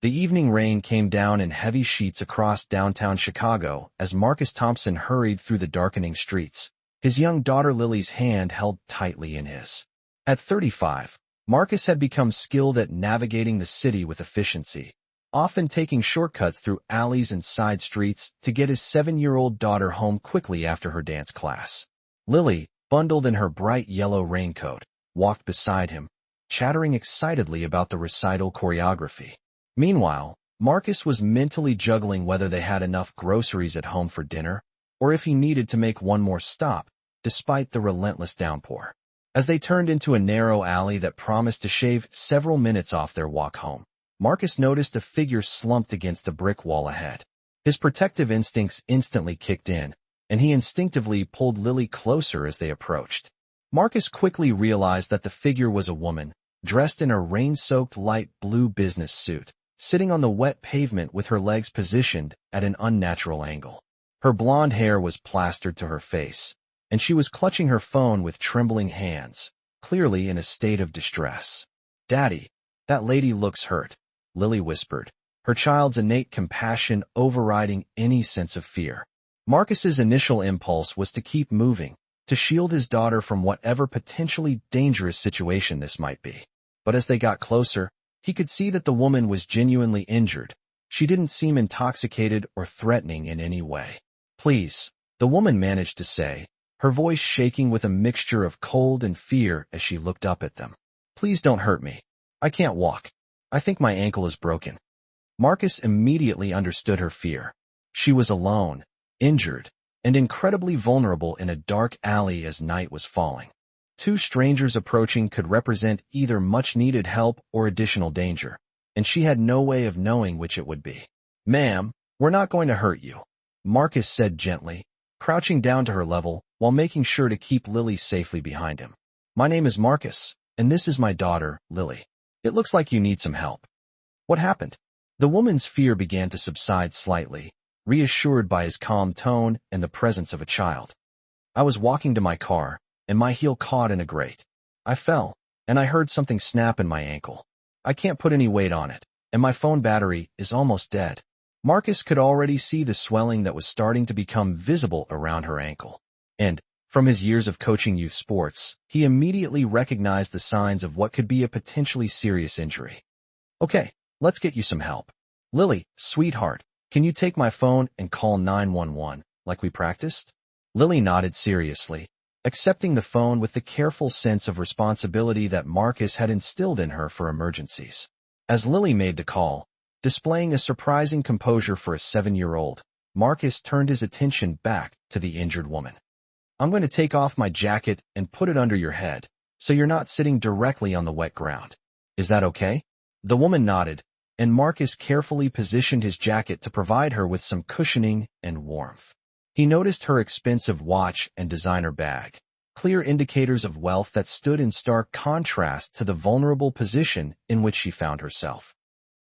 The evening rain came down in heavy sheets across downtown Chicago as Marcus Thompson hurried through the darkening streets, his young daughter Lily's hand held tightly in his. At 35, Marcus had become skilled at navigating the city with efficiency, often taking shortcuts through alleys and side streets to get his 7-year-old daughter home quickly after her dance class. Lily, bundled in her bright yellow raincoat, walked beside him, chattering excitedly about the recital choreography. Meanwhile, Marcus was mentally juggling whether they had enough groceries at home for dinner, or if he needed to make one more stop, despite the relentless downpour. As they turned into a narrow alley that promised to shave several minutes off their walk home, Marcus noticed a figure slumped against the brick wall ahead. His protective instincts instantly kicked in, and he instinctively pulled Lily closer as they approached. Marcus quickly realized that the figure was a woman, dressed in a rain-soaked light blue business suit, sitting on the wet pavement with her legs positioned at an unnatural angle. Her blonde hair was plastered to her face, and she was clutching her phone with trembling hands, clearly in a state of distress. "Daddy, that lady looks hurt," Lily whispered, her child's innate compassion overriding any sense of fear. Marcus's initial impulse was to keep moving, to shield his daughter from whatever potentially dangerous situation this might be. But as they got closer, he could see that the woman was genuinely injured. She didn't seem intoxicated or threatening in any way. "Please," the woman managed to say, her voice shaking with a mixture of cold and fear as she looked up at them. "Please don't hurt me. I can't walk. I think my ankle is broken." Marcus immediately understood her fear. She was alone, injured, and incredibly vulnerable in a dark alley as night was falling. Two strangers approaching could represent either much-needed help or additional danger, and she had no way of knowing which it would be. "Ma'am, we're not going to hurt you," Marcus said gently, crouching down to her level while making sure to keep Lily safely behind him. "My name is Marcus, and this is my daughter, Lily. It looks like you need some help." "What happened?" The woman's fear began to subside slightly, reassured by his calm tone and the presence of a child. "I was walking to my car, and my heel caught in a grate. I fell, and I heard something snap in my ankle. I can't put any weight on it, and my phone battery is almost dead." Marcus could already see the swelling that was starting to become visible around her ankle. And, from his years of coaching youth sports, he immediately recognized the signs of what could be a potentially serious injury. "Okay, let's get you some help. Lily, sweetheart, can you take my phone and call 911, like we practiced?" Lily nodded seriously, accepting the phone with the careful sense of responsibility that Marcus had instilled in her for emergencies. As Lily made the call, displaying a surprising composure for a 7-year-old, Marcus turned his attention back to the injured woman. "I'm going to take off my jacket and put it under your head, so you're not sitting directly on the wet ground. Is that okay?" The woman nodded, and Marcus carefully positioned his jacket to provide her with some cushioning and warmth. He noticed her expensive watch and designer bag, clear indicators of wealth that stood in stark contrast to the vulnerable position in which she found herself.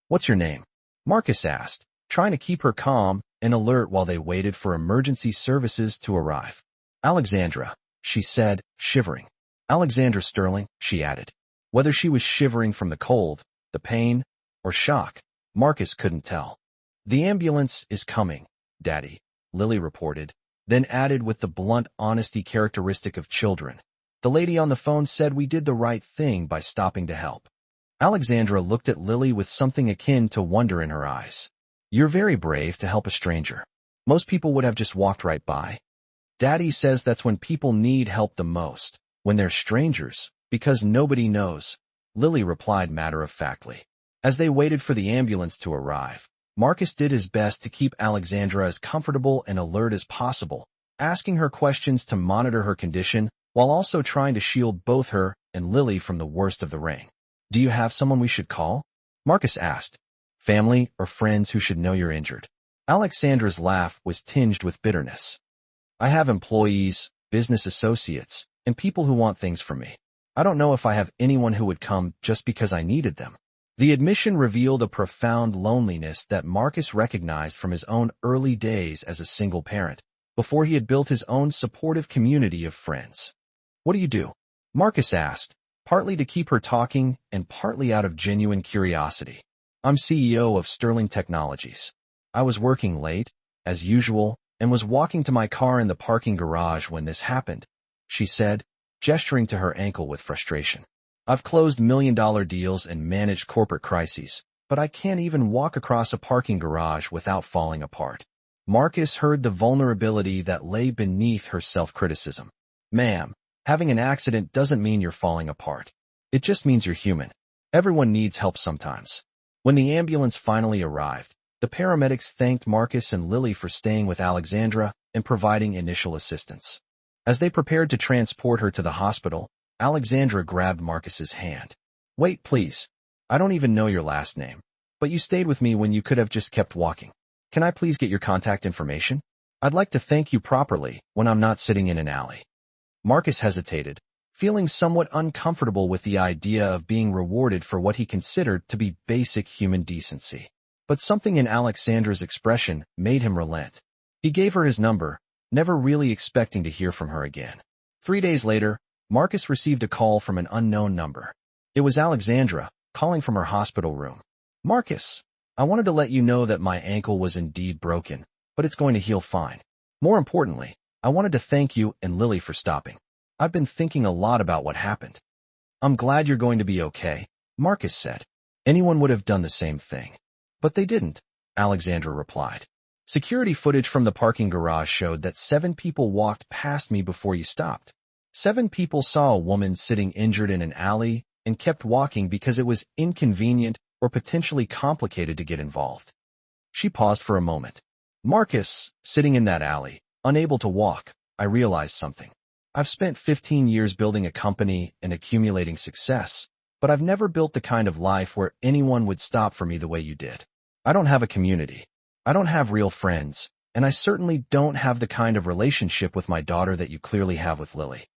"What's your name?" Marcus asked, trying to keep her calm and alert while they waited for emergency services to arrive. "Alexandra," she said, shivering. "Alexandra Sterling," she added. Whether she was shivering from the cold, the pain, or shock, Marcus couldn't tell. "The ambulance is coming, Daddy," Lily reported, then added with the blunt honesty characteristic of children. "The lady on the phone said we did the right thing by stopping to help." Alexandra looked at Lily with something akin to wonder in her eyes. "You're very brave to help a stranger. Most people would have just walked right by." "Daddy says that's when people need help the most, when they're strangers, because nobody knows," Lily replied matter-of-factly. As they waited for the ambulance to arrive, Marcus did his best to keep Alexandra as comfortable and alert as possible, asking her questions to monitor her condition while also trying to shield both her and Lily from the worst of the rain. "Do you have someone we should call?" Marcus asked. "Family or friends who should know you're injured?" Alexandra's laugh was tinged with bitterness. "I have employees, business associates, and people who want things from me. I don't know if I have anyone who would come just because I needed them." The admission revealed a profound loneliness that Marcus recognized from his own early days as a single parent, before he had built his own supportive community of friends. "What do you do?" Marcus asked, partly to keep her talking and partly out of genuine curiosity. I'm CEO of Sterling Technologies. I was working late, as usual, and was walking to my car in the parking garage when this happened, she said, gesturing to her ankle with frustration. I've closed million-dollar deals and managed corporate crises, but I can't even walk across a parking garage without falling apart. Marcus heard the vulnerability that lay beneath her self-criticism. Ma'am, having an accident doesn't mean you're falling apart. It just means you're human. Everyone needs help sometimes. When the ambulance finally arrived, the paramedics thanked Marcus and Lily for staying with Alexandra and providing initial assistance. As they prepared to transport her to the hospital, Alexandra grabbed Marcus's hand. Wait, please. I don't even know your last name, but you stayed with me when you could have just kept walking. Can I please get your contact information? I'd like to thank you properly when I'm not sitting in an alley. Marcus hesitated, feeling somewhat uncomfortable with the idea of being rewarded for what he considered to be basic human decency. But something in Alexandra's expression made him relent. He gave her his number, never really expecting to hear from her again. 3 days later, Marcus received a call from an unknown number. It was Alexandra, calling from her hospital room. Marcus, I wanted to let you know that my ankle was indeed broken, but it's going to heal fine. More importantly, I wanted to thank you and Lily for stopping. I've been thinking a lot about what happened. I'm glad you're going to be okay, Marcus said. Anyone would have done the same thing. But they didn't, Alexandra replied. Security footage from the parking garage showed that 7 people walked past me before you stopped. 7 people saw a woman sitting injured in an alley and kept walking because it was inconvenient or potentially complicated to get involved. She paused for a moment. Marcus, sitting in that alley, unable to walk, I realized something. I've spent 15 years building a company and accumulating success, but I've never built the kind of life where anyone would stop for me the way you did. I don't have a community. I don't have real friends, and I certainly don't have the kind of relationship with my daughter that you clearly have with Lily.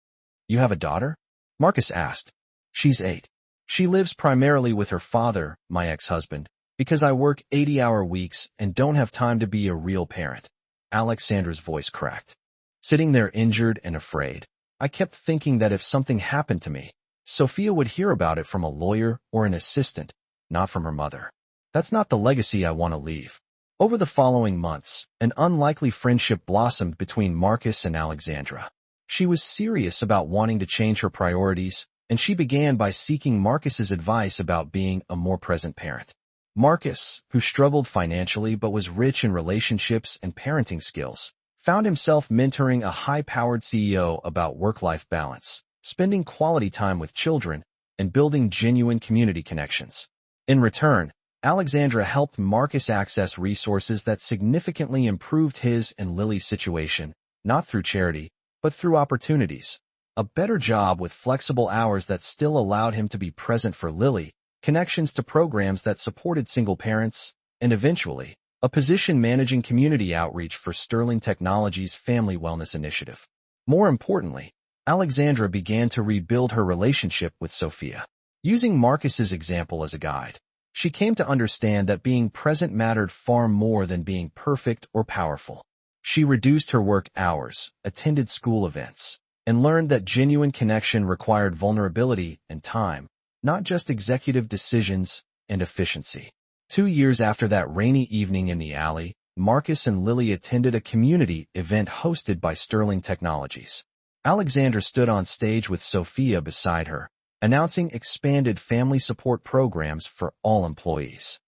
You have a daughter? Marcus asked. She's 8. She lives primarily with her father, my ex-husband, because I work 80-hour weeks and don't have time to be a real parent. Alexandra's voice cracked. Sitting there injured and afraid, I kept thinking that if something happened to me, Sophia would hear about it from a lawyer or an assistant, not from her mother. That's not the legacy I want to leave. Over the following months, an unlikely friendship blossomed between Marcus and Alexandra. She was serious about wanting to change her priorities, and she began by seeking Marcus's advice about being a more present parent. Marcus, who struggled financially but was rich in relationships and parenting skills, found himself mentoring a high-powered CEO about work-life balance, spending quality time with children, and building genuine community connections. In return, Alexandra helped Marcus access resources that significantly improved his and Lily's situation, not through charity, but through opportunities. A better job with flexible hours that still allowed him to be present for Lily, connections to programs that supported single parents, and eventually, a position managing community outreach for Sterling Technologies' Family Wellness Initiative. More importantly, Alexandra began to rebuild her relationship with Sophia. Using Marcus's example as a guide, she came to understand that being present mattered far more than being perfect or powerful. She reduced her work hours, attended school events, and learned that genuine connection required vulnerability and time, not just executive decisions and efficiency. 2 years after that rainy evening in the alley, Marcus and Lily attended a community event hosted by Sterling Technologies. Alexandra stood on stage with Sophia beside her, announcing expanded family support programs for all employees.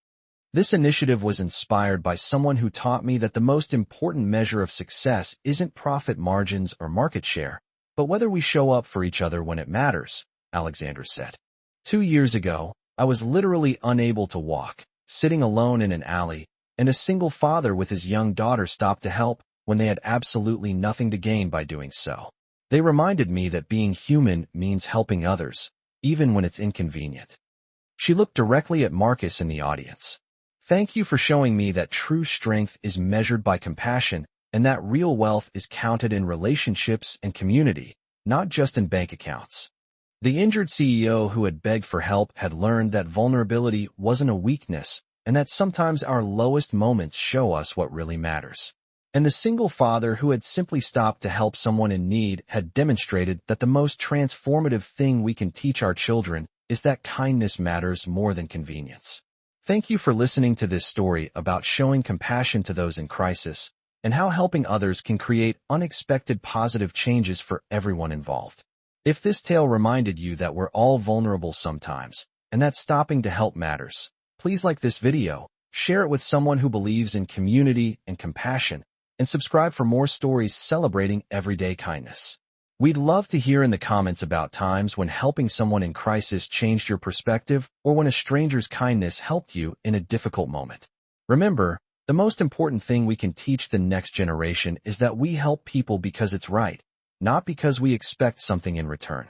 This initiative was inspired by someone who taught me that the most important measure of success isn't profit margins or market share, but whether we show up for each other when it matters, Alexandra said. 2 years ago, I was literally unable to walk, sitting alone in an alley, and a single father with his young daughter stopped to help when they had absolutely nothing to gain by doing so. They reminded me that being human means helping others, even when it's inconvenient. She looked directly at Marcus in the audience. Thank you for showing me that true strength is measured by compassion and that real wealth is counted in relationships and community, not just in bank accounts. The injured CEO who had begged for help had learned that vulnerability wasn't a weakness and that sometimes our lowest moments show us what really matters. And the single father who had simply stopped to help someone in need had demonstrated that the most transformative thing we can teach our children is that kindness matters more than convenience. Thank you for listening to this story about showing compassion to those in crisis and how helping others can create unexpected positive changes for everyone involved. If this tale reminded you that we're all vulnerable sometimes and that stopping to help matters, please like this video, share it with someone who believes in community and compassion, and subscribe for more stories celebrating everyday kindness. We'd love to hear in the comments about times when helping someone in crisis changed your perspective or when a stranger's kindness helped you in a difficult moment. Remember, the most important thing we can teach the next generation is that we help people because it's right, not because we expect something in return.